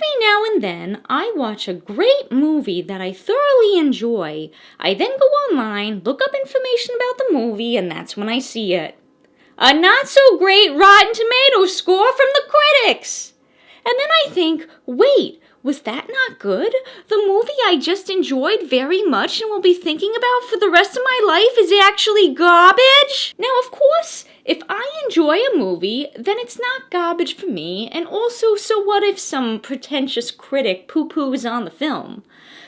Every now and then, I watch a great movie that I thoroughly enjoy. I then go online, look up information about the movie, and that's when I see it. A not-so-great Rotten Tomatoes score from the critics! And then I think, wait, was that not good? The movie I just enjoyed very much and will be thinking about for the rest of my life is actually garbage? Now, of course, if I enjoy a movie, then it's not garbage for me, and also, so what if some pretentious critic poo-poos on the film?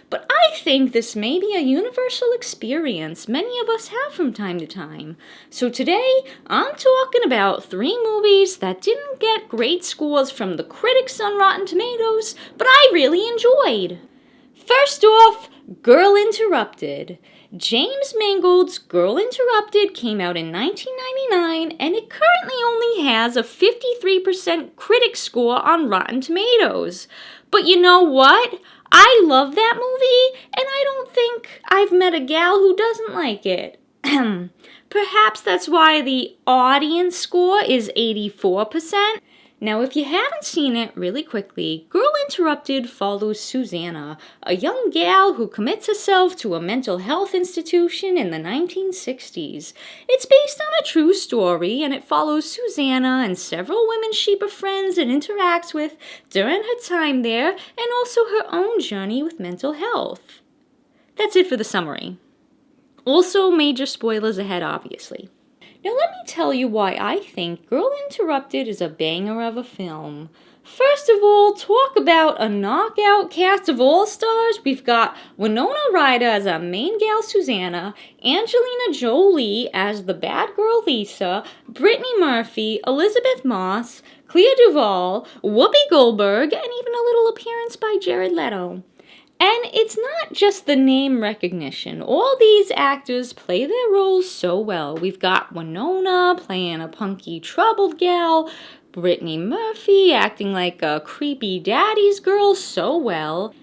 But I think this may be a universal experience many of us have from time to time. So today, I'm talking about 3 movies that didn't get great scores from the critics on Rotten Tomatoes, but I really enjoyed. First off, Girl Interrupted. James Mangold's Girl Interrupted came out in 1999, and it currently only has a 53% critic score on Rotten Tomatoes. But you know what? I love that movie, and I don't think I've met a gal who doesn't like it. Perhaps that's why the audience score is 84%. Now, if you haven't seen it, really quickly, Girl Interrupted follows Susanna, a young gal who commits herself to a mental health institution in the 1960s. It's based on a true story, and it follows Susanna and several women she befriends and interacts with during her time there, and also her own journey with mental health. That's it for the summary. Also, major spoilers ahead, obviously. Now let me tell you why I think Girl Interrupted is a banger of a film. First of all, talk about a knockout cast of all-stars. We've got Winona Ryder as our main gal Susanna, Angelina Jolie as the bad girl Lisa, Brittany Murphy, Elizabeth Moss, Clea Duvall, Whoopi Goldberg, and even a little appearance by Jared Leto. And it's not just the name recognition. All these actors play their roles so well. We've got Winona playing a punky, troubled gal, Brittany Murphy acting like a creepy daddy's girl so well.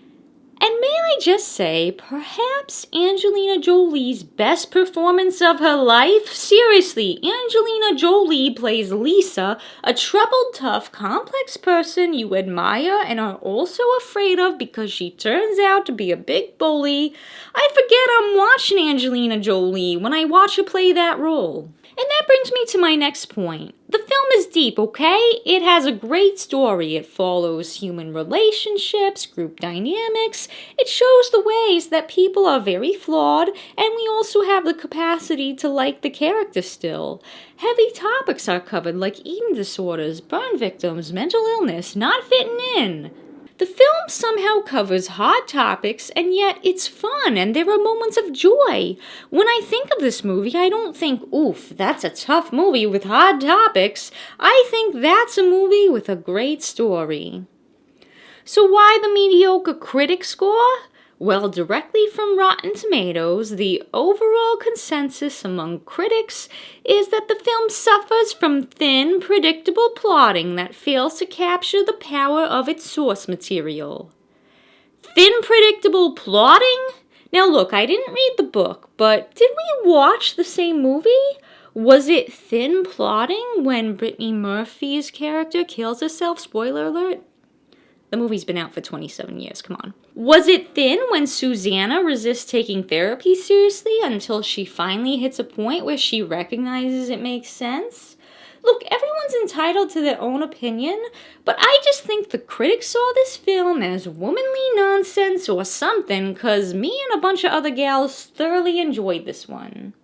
And may I just say, perhaps Angelina Jolie's best performance of her life? Seriously, Angelina Jolie plays Lisa, a troubled, tough, complex person you admire and are also afraid of because she turns out to be a big bully. I forget I'm watching Angelina Jolie when I watch her play that role. And that brings me to my next point. The film is deep, okay? It has a great story. It follows human relationships, group dynamics. It shows the ways that people are very flawed, and we also have the capacity to like the character still. Heavy topics are covered like eating disorders, burn victims, mental illness, not fitting in. The film somehow covers hard topics, and yet it's fun, and there are moments of joy. When I think of this movie, I don't think, oof, that's a tough movie with hard topics. I think that's a movie with a great story. So why the mediocre critic score? Well, directly from Rotten Tomatoes, the overall consensus among critics is that the film suffers from thin, predictable plotting that fails to capture the power of its source material. Thin, predictable plotting? Now look, I didn't read the book, but did we watch the same movie? Was it thin plotting when Brittany Murphy's character kills herself? Spoiler alert. The movie's been out for 27 years, come on. Was it thin when Susanna resists taking therapy seriously until she finally hits a point where she recognizes it makes sense? Look, everyone's entitled to their own opinion, but I just think the critics saw this film as womanly nonsense or something, cause me and a bunch of other gals thoroughly enjoyed this one.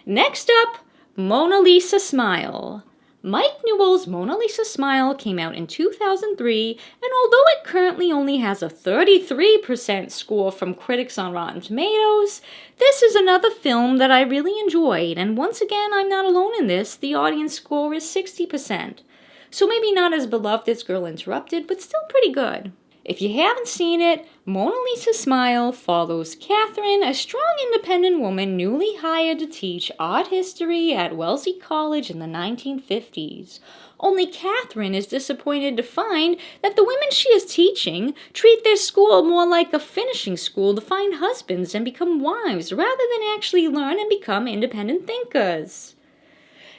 Next up, Mona Lisa Smile. Mike Newell's Mona Lisa Smile came out in 2003, and although it currently only has a 33% score from critics on Rotten Tomatoes, this is another film that I really enjoyed, and once again, I'm not alone in this. The audience score is 60%. So maybe not as beloved as Girl Interrupted, but still pretty good. If you haven't seen it, Mona Lisa Smile follows Catherine, a strong independent woman newly hired to teach art history at Wellesley College in the 1950s. Only Catherine is disappointed to find that the women she is teaching treat their school more like a finishing school to find husbands and become wives rather than actually learn and become independent thinkers.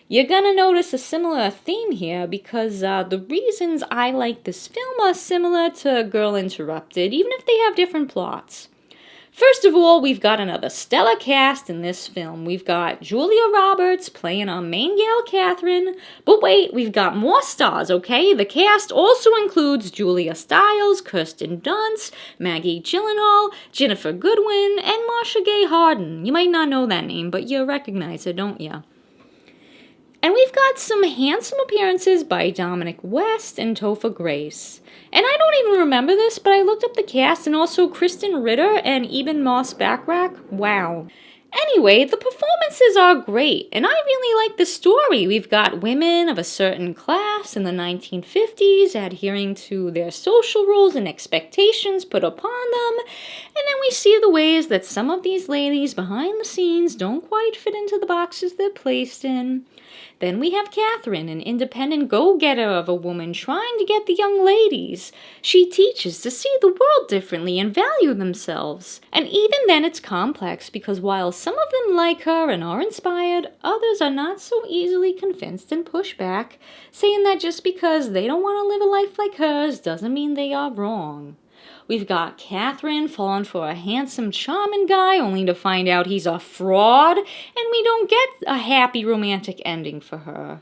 You're gonna notice a similar theme here because the reasons I like this film are similar to Girl Interrupted, even if they have different plots. First of all, we've got another stellar cast in this film. We've got Julia Roberts playing our main gal, Catherine. But wait, we've got more stars, okay? The cast also includes Julia Stiles, Kirsten Dunst, Maggie Gyllenhaal, Jennifer Goodwin, and Marcia Gay Harden. You might not know that name, but you recognize her, don't you? And we've got some handsome appearances by Dominic West and Topher Grace. And I don't even remember this, but I looked up the cast and also Kristen Ritter and Eben Moss Backrack. Wow. Anyway, the performances are great, and I really like the story. We've got women of a certain class in the 1950s adhering to their social rules and expectations put upon them, and then we see the ways that some of these ladies behind the scenes don't quite fit into the boxes they're placed in. Then we have Catherine, an independent go-getter of a woman trying to get the young ladies. She teaches to see the world differently and value themselves. And even then it's complex because while some of them like her and are inspired, others are not so easily convinced and push back, saying that just because they don't want to live a life like hers doesn't mean they are wrong. We've got Catherine falling for a handsome, charming guy only to find out he's a fraud, and we don't get a happy romantic ending for her.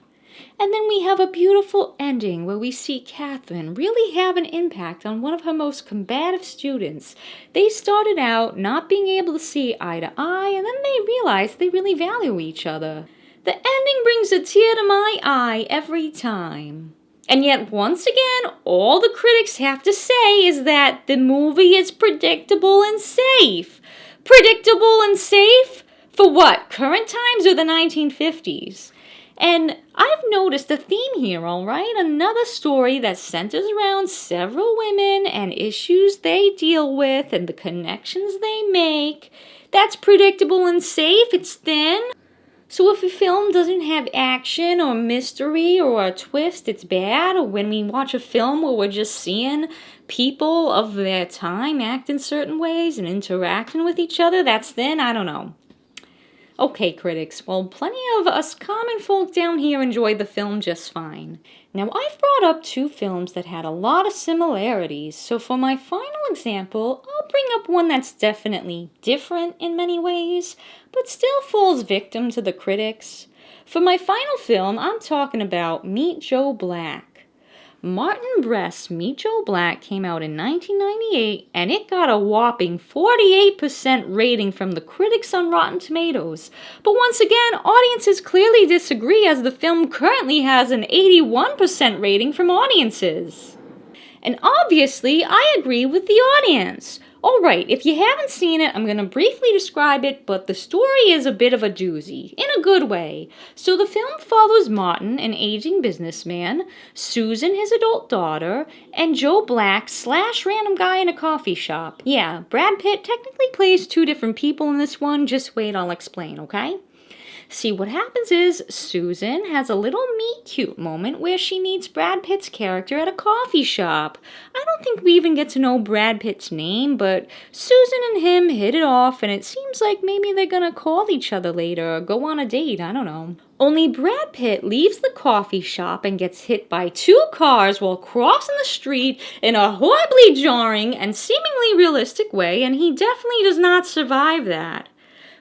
And then we have a beautiful ending where we see Catherine really have an impact on one of her most combative students. They started out not being able to see eye to eye, and then they realized they really value each other. The ending brings a tear to my eye every time. And yet, once again, all the critics have to say is that the movie is predictable and safe. Predictable and safe? For what, current times or the 1950s? And I've noticed a theme here, alright? Another story that centers around several women and issues they deal with and the connections they make. That's predictable and safe. It's thin. So if a film doesn't have action or mystery or a twist, it's bad. Or when we watch a film where we're just seeing people of their time act in certain ways and interacting with each other, that's thin. I don't know. Okay, critics, well, plenty of us common folk down here enjoyed the film just fine. Now, I've brought up two films that had a lot of similarities, so for my final example, I'll bring up one that's definitely different in many ways, but still falls victim to the critics. For my final film, I'm talking about Meet Joe Black. Martin Brest's Meet Joe Black came out in 1998, and it got a whopping 48% rating from the critics on Rotten Tomatoes. But once again, audiences clearly disagree as the film currently has an 81% rating from audiences. And obviously, I agree with the audience. Alright, if you haven't seen it, I'm going to briefly describe it, but the story is a bit of a doozy, in a good way. So the film follows Martin, an aging businessman, Susan, his adult daughter, and Joe Black / random guy in a coffee shop. Yeah, Brad Pitt technically plays two different people in this one, just wait, I'll explain, okay? See, what happens is Susan has a little meet-cute moment where she meets Brad Pitt's character at a coffee shop. I don't think we even get to know Brad Pitt's name, but Susan and him hit it off, and it seems like maybe they're gonna call each other later or go on a date, I don't know. Only Brad Pitt leaves the coffee shop and gets hit by two cars while crossing the street in a horribly jarring and seemingly realistic way, and he definitely does not survive that.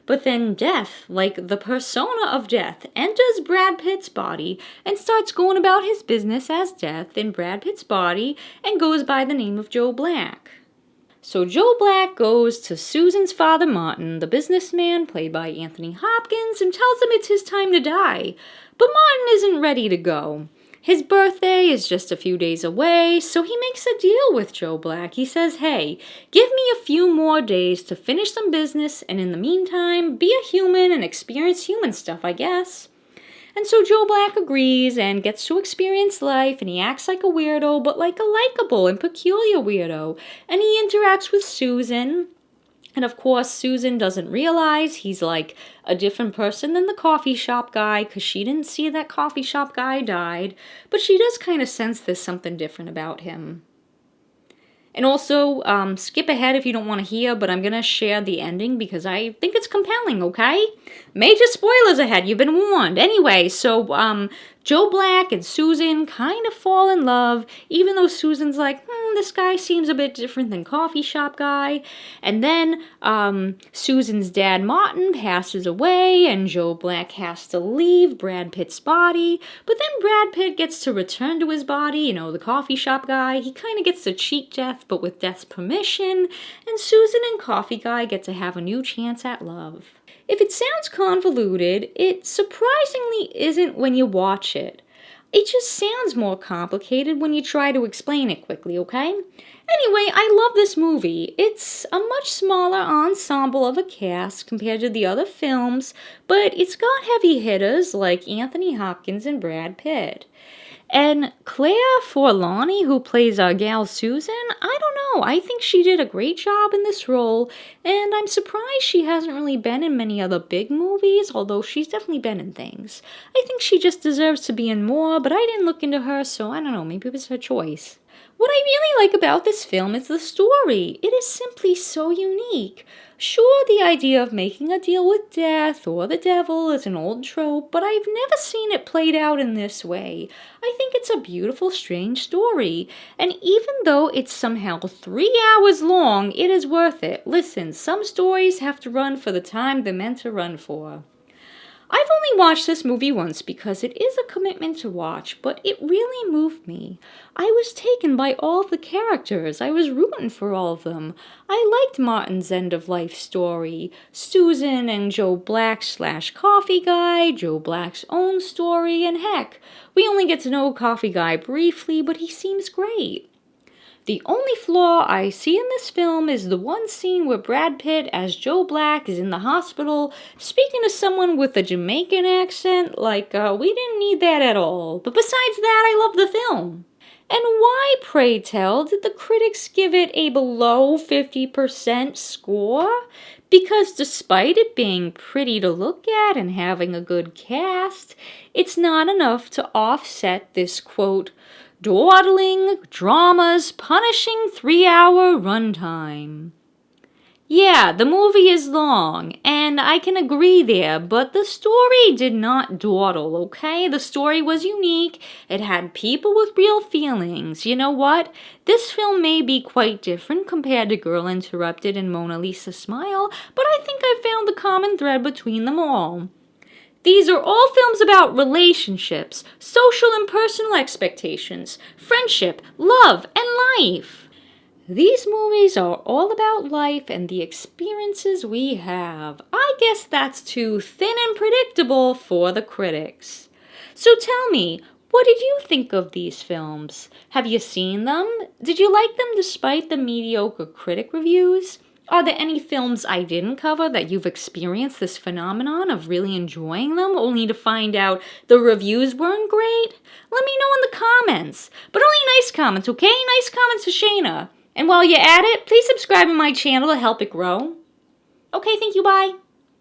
But then death, like the persona of death, enters Brad Pitt's body and starts going about his business as death in Brad Pitt's body and goes by the name of Joe Black. So Joe Black goes to Susan's father Martin, the businessman played by Anthony Hopkins, and tells him it's his time to die. But Martin isn't ready to go. His birthday is just a few days away, so he makes a deal with Joe Black. He says, hey, give me a few more days to finish some business, and in the meantime, be a human and experience human stuff, I guess. And so Joe Black agrees and gets to experience life, and he acts like a weirdo, but like a likable and peculiar weirdo. And he interacts with Susan. And of course, Susan doesn't realize he's like a different person than the coffee shop guy because she didn't see that coffee shop guy died, but she does kind of sense there's something different about him. And also, skip ahead if you don't want to hear, but I'm going to share the ending because I think it's compelling, okay? Major spoilers ahead, you've been warned. Anyway, so, Joe Black and Susan kind of fall in love, even though Susan's like, this guy seems a bit different than coffee shop guy. And then, Susan's dad, Martin, passes away, and Joe Black has to leave Brad Pitt's body. But then Brad Pitt gets to return to his body, the coffee shop guy. He kind of gets to cheat death, but with death's permission. And Susan and coffee guy get to have a new chance at love. If it sounds convoluted, it surprisingly isn't when you watch it. It just sounds more complicated when you try to explain it quickly, okay? Anyway, I love this movie. It's a much smaller ensemble of a cast compared to the other films, but it's got heavy hitters like Anthony Hopkins and Brad Pitt. And Claire Forlani, who plays our gal Susan, I don't know. I think she did a great job in this role, and I'm surprised she hasn't really been in many other big movies, although she's definitely been in things. I think she just deserves to be in more, but I didn't look into her, so I don't know. Maybe it was her choice. What I really like about this film is the story. It is simply so unique. Sure, the idea of making a deal with death or the devil is an old trope, but I've never seen it played out in this way. I think it's a beautiful, strange story, and even though it's somehow 3 hours long, it is worth it. Listen, some stories have to run for the time they're meant to run for. I've only watched this movie once because it is a commitment to watch, but it really moved me. I was taken by all the characters. I was rooting for all of them. I liked Martin's end-of-life story, Susan and Joe Black/Coffee Guy, Joe Black's own story, and heck, we only get to know Coffee Guy briefly, but he seems great. The only flaw I see in this film is the one scene where Brad Pitt as Joe Black is in the hospital speaking to someone with a Jamaican accent. We didn't need that at all. But besides that, I love the film. And why, pray tell, did the critics give it a below 50% score? Because despite it being pretty to look at and having a good cast, it's not enough to offset this, quote, dawdling, drama's punishing 3-hour runtime. Yeah, the movie is long, and I can agree there, but the story did not dawdle, okay? The story was unique. It had people with real feelings. You know what? This film may be quite different compared to Girl Interrupted and Mona Lisa Smile, but I think I found the common thread between them all. These are all films about relationships, social and personal expectations, friendship, love, and life. These movies are all about life and the experiences we have. I guess that's too thin and predictable for the critics. So tell me, what did you think of these films? Have you seen them? Did you like them despite the mediocre critic reviews? Are there any films I didn't cover that you've experienced this phenomenon of really enjoying them only to find out the reviews weren't great? Let me know in the comments. But only nice comments, okay? Nice comments to Shayna. And while you're at it, please subscribe to my channel to help it grow. Okay, thank you, bye.